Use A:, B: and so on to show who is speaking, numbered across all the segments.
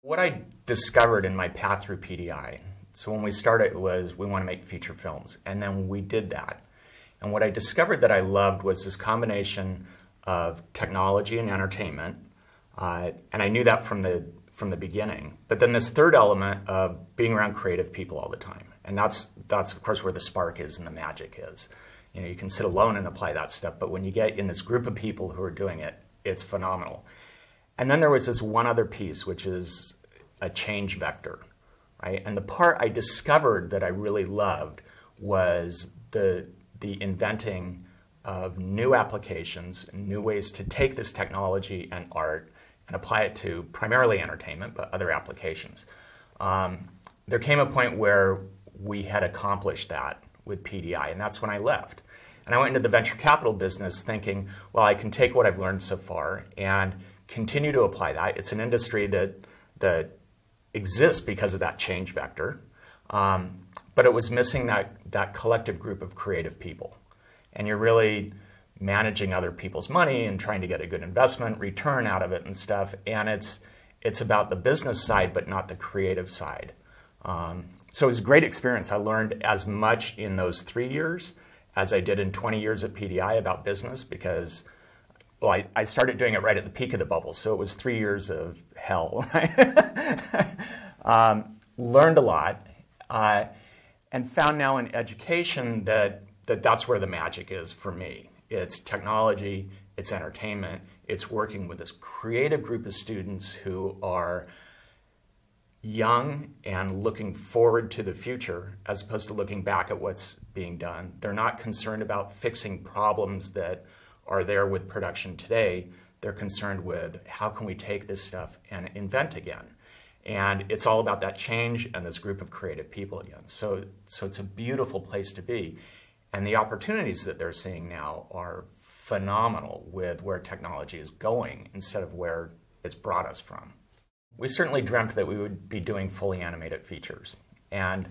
A: What I discovered in my path through PDI, so when we started, it was we want to make feature films, and then we did that. And what I discovered that I loved was this combination of technology and entertainment, and I knew that from the beginning. But then this third element of being around creative people all the time, and that's of course where the spark is and the magic is. You know, you can sit alone and apply that stuff, but when you get in this group of people who are doing it, it's phenomenal. And then there was this one other piece, which is a change vector, right? And the part I discovered that I really loved was the inventing of new applications, new ways to take this technology and art and apply it to primarily entertainment, but other applications. There came a point where we had accomplished that with PDI, and that's when I left. And I went into the venture capital business thinking, well, I can take what I've learned so far and continue to apply that. It's an industry that exists because of that change vector, but it was missing that collective group of creative people. And you're really managing other people's money and trying to get a good investment return out of it and stuff. And it's about the business side, but not the creative side. So it was a great experience. I learned as much in those 3 years as I did in 20 years at PDI about business because, well, I started doing it right at the peak of the bubble, so it was 3 years of hell, right? Learned a lot, and found now in education that's where the magic is for me. It's technology, it's entertainment, it's working with this creative group of students who are young and looking forward to the future as opposed to looking back at what's being done. They're not concerned about fixing problems that are there with production today. They're concerned with how can we take this stuff and invent again. And it's all about that change and this group of creative people again. So it's a beautiful place to be. And the opportunities that they're seeing now are phenomenal with where technology is going instead of where it's brought us from. We certainly dreamt that we would be doing fully animated features. And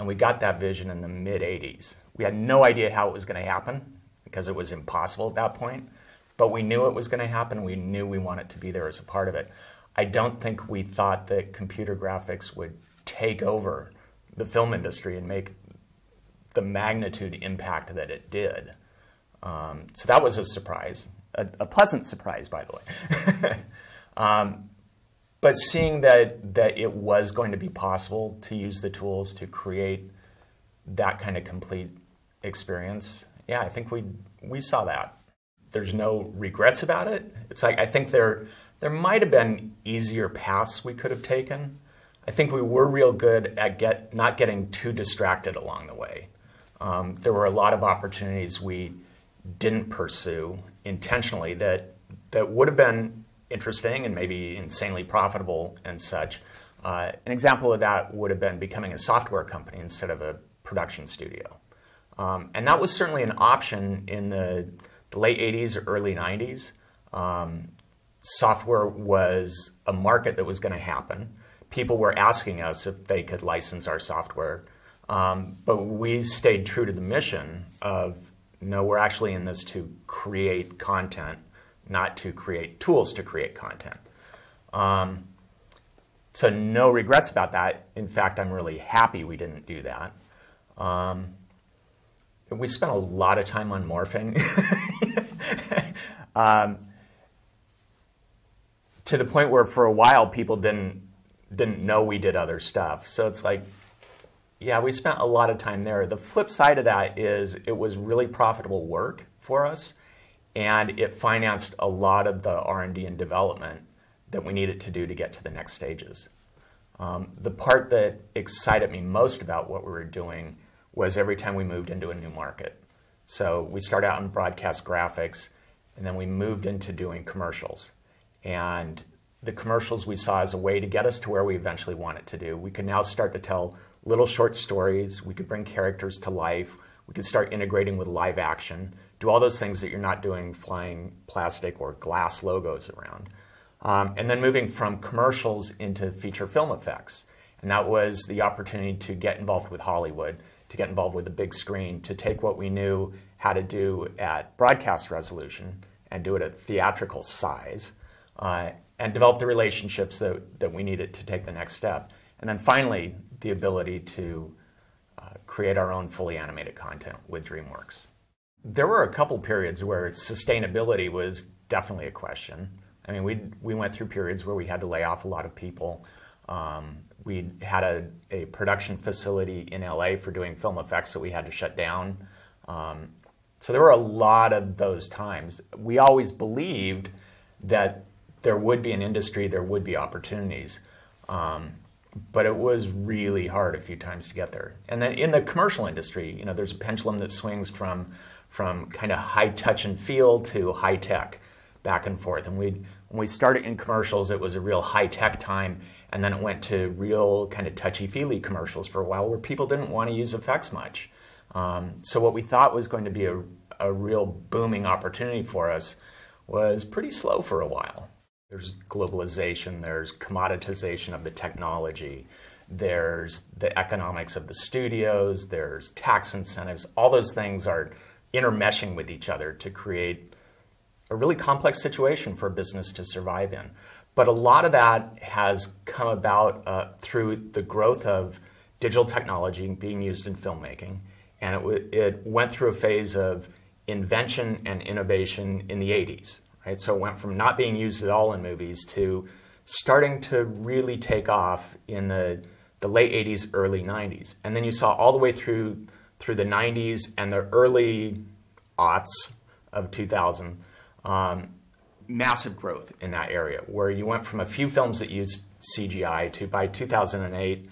A: we got that vision in the mid-'80s. We had no idea how it was going to happen because it was impossible at that point. But we knew it was going to happen. We knew we wanted to be there as a part of it. I don't think we thought that computer graphics would take over the film industry and make the magnitude impact that it did. So that was a surprise, a pleasant surprise, by the way. But seeing that it was going to be possible to use the tools to create that kind of complete experience, yeah, I think we saw that. There's no regrets about it. It's like I think there might have been easier paths we could have taken. I think we were real good at not getting too distracted along the way. There were a lot of opportunities we didn't pursue intentionally that would have been interesting and maybe insanely profitable and such. An example of that would have been becoming a software company instead of a production studio. And that was certainly an option in the late 80s or early 90s. Software was a market that was going to happen. People were asking us if they could license our software. But we stayed true to the mission of, no, we're actually in this to create content, not to create tools to create content. So no regrets about that. In fact, I'm really happy we didn't do that. We spent a lot of time on morphing. To the point where for a while people didn't know we did other stuff. So it's like, yeah, we spent a lot of time there. The flip side of that is it was really profitable work for us, and it financed a lot of the R&D and development that we needed to do to get to the next stages. The part that excited me most about what we were doing was every time we moved into a new market. So we started out in broadcast graphics, and then we moved into doing commercials. And the commercials we saw as a way to get us to where we eventually wanted to do. We could now start to tell little short stories. We could bring characters to life. We could start integrating with live action do all those things that you're not doing flying plastic or glass logos around. And then moving from commercials into feature film effects. And that was the opportunity to get involved with Hollywood, to get involved with the big screen, to take what we knew how to do at broadcast resolution and do it at theatrical size, and develop the relationships that we needed to take the next step. And then finally, the ability to create our own fully animated content with DreamWorks. There were a couple periods where sustainability was definitely a question. I mean, we went through periods where we had to lay off a lot of people. We had a production facility in LA for doing film effects that we had to shut down. So there were a lot of those times. We always believed that there would be an industry, there would be opportunities. But it was really hard a few times to get there. And then in the commercial industry, you know, there's a pendulum that swings from kind of high touch and feel to high tech, back and forth. And when we started in commercials, it was a real high tech time, and then it went to real kind of touchy-feely commercials for a while where people didn't want to use effects much. So what we thought was going to be a real booming opportunity for us was pretty slow for a while. There's globalization, there's commoditization of the technology, there's the economics of the studios, there's tax incentives. All those things are intermeshing with each other to create a really complex situation for a business to survive in. But a lot of that has come about through the growth of digital technology being used in filmmaking. And it went through a phase of invention and innovation in the 80s. Right? So it went from not being used at all in movies to starting to really take off in the late 80s, early 90s. And then you saw all the way through the 90s and the early aughts of 2000, massive growth in that area, where you went from a few films that used CGI to, by 2008,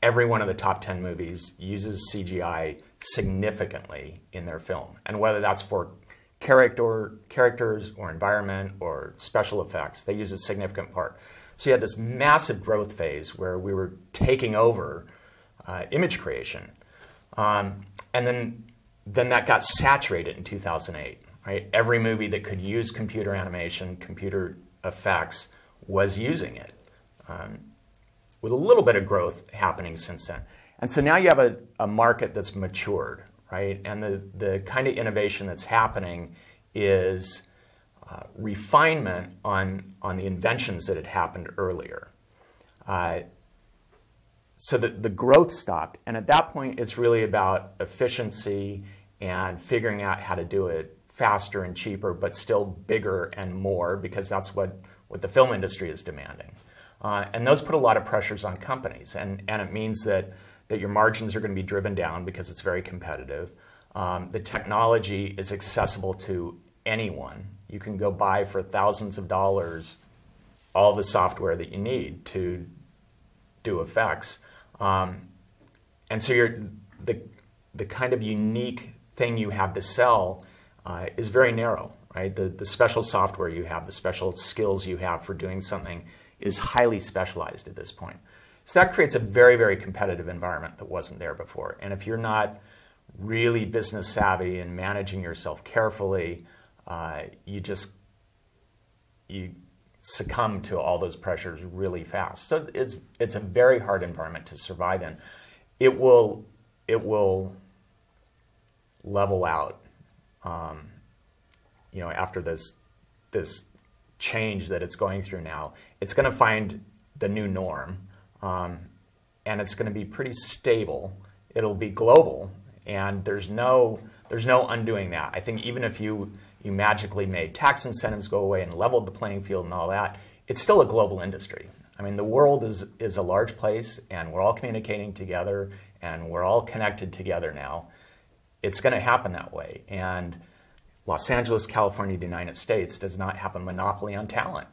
A: every one of the top 10 movies uses CGI significantly in their film. And whether that's for characters or environment or special effects, they use a significant part. So you had this massive growth phase where we were taking over image creation. And then that got saturated in 2008. Right? Every movie that could use computer animation, computer effects, was using it, with a little bit of growth happening since then. And so now you have a market that's matured, right? And the kind of innovation that's happening is refinement on the inventions that had happened earlier. So the growth stopped, and at that point it's really about efficiency and figuring out how to do it faster and cheaper, but still bigger and more, because that's what the film industry is demanding. And those put a lot of pressures on companies, and it means that your margins are going to be driven down because it's very competitive. The technology is accessible to anyone. You can go buy for thousands of dollars all the software that you need to do effects. And so the kind of unique thing you have to sell is very narrow, right? The special software you have, the special skills you have for doing something is highly specialized at this point. So that creates a very, very competitive environment that wasn't there before. And if you're not really business savvy and managing yourself carefully, you succumb to all those pressures really fast. So it's a very hard environment to survive in. It will level out. After this change that it's going through now, it's going to find the new norm, and it's going to be pretty stable. It'll be global, and there's no undoing that. I think even if you magically made tax incentives go away and leveled the playing field and all that, it's still a global industry. I mean, the world is a large place, and we're all communicating together, and we're all connected together now. It's going to happen that way. And Los Angeles, California, the United States does not have a monopoly on talent.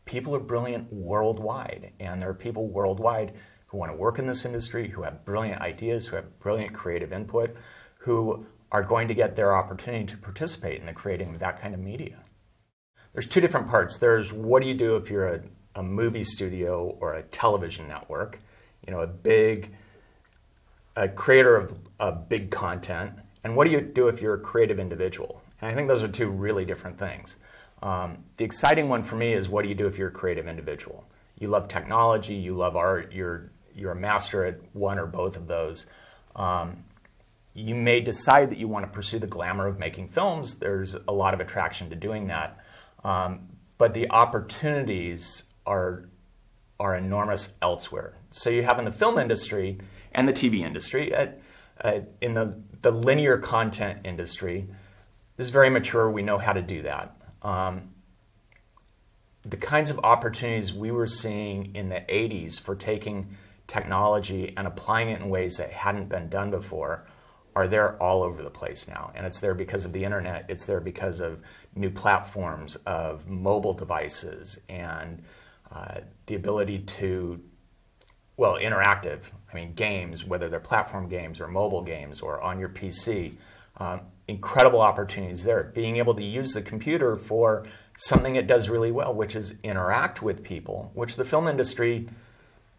A: People are brilliant worldwide, and there are people worldwide who want to work in this industry, who have brilliant ideas, who have brilliant creative input, who are going to get their opportunity to participate in the creating of that kind of media. There's two different parts. There's what do you do if you're a movie studio or a television network, a creator of big content, and what do you do if you're a creative individual? And I think those are two really different things. The exciting one for me is, what do you do if you're a creative individual? You love technology, you love art, you're a master at one or both of those. You may decide that you want to pursue the glamour of making films. There's a lot of attraction to doing that. But the opportunities are enormous elsewhere. So you have in the film industry and the TV industry, in the linear content industry, this is very mature. We know how to do that. The kinds of opportunities we were seeing in the 80s for taking technology and applying it in ways that hadn't been done before are there all over the place now. And it's there because of the internet. It's there because of new platforms, of mobile devices, and the ability to, well, interactive, I mean, games, whether they're platform games or mobile games or on your PC, incredible opportunities there. Being able to use the computer for something it does really well, which is interact with people, which the film industry,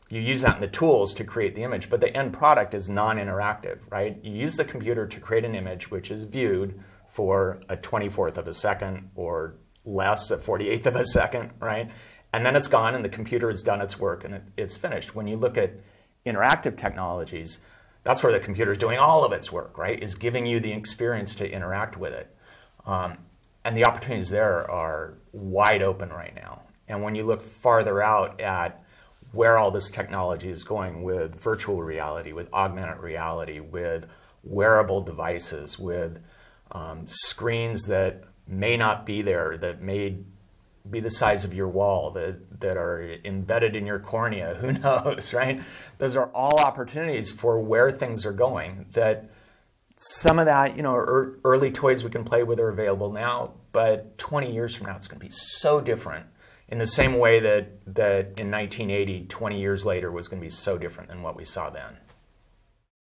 A: you use that in the tools to create the image, but the end product is non-interactive, right? You use the computer to create an image which is viewed for a 24th of a second or less, a 48th of a second, right? And then it's gone and the computer has done its work and it's finished. When you look at interactive technologies, that's where the computer is doing all of its work, right? Is giving you the experience to interact with it. And the opportunities there are wide open right now. And when you look farther out at where all this technology is going with virtual reality, with augmented reality, with wearable devices, with screens that may not be there, that may be the size of your wall, that are embedded in your cornea, who knows, right? Those are all opportunities for where things are going. That some of that, you know, early toys we can play with are available now, but 20 years from now it's going to be so different, in the same way that in 1980, 20 years later, was going to be so different than what we saw then.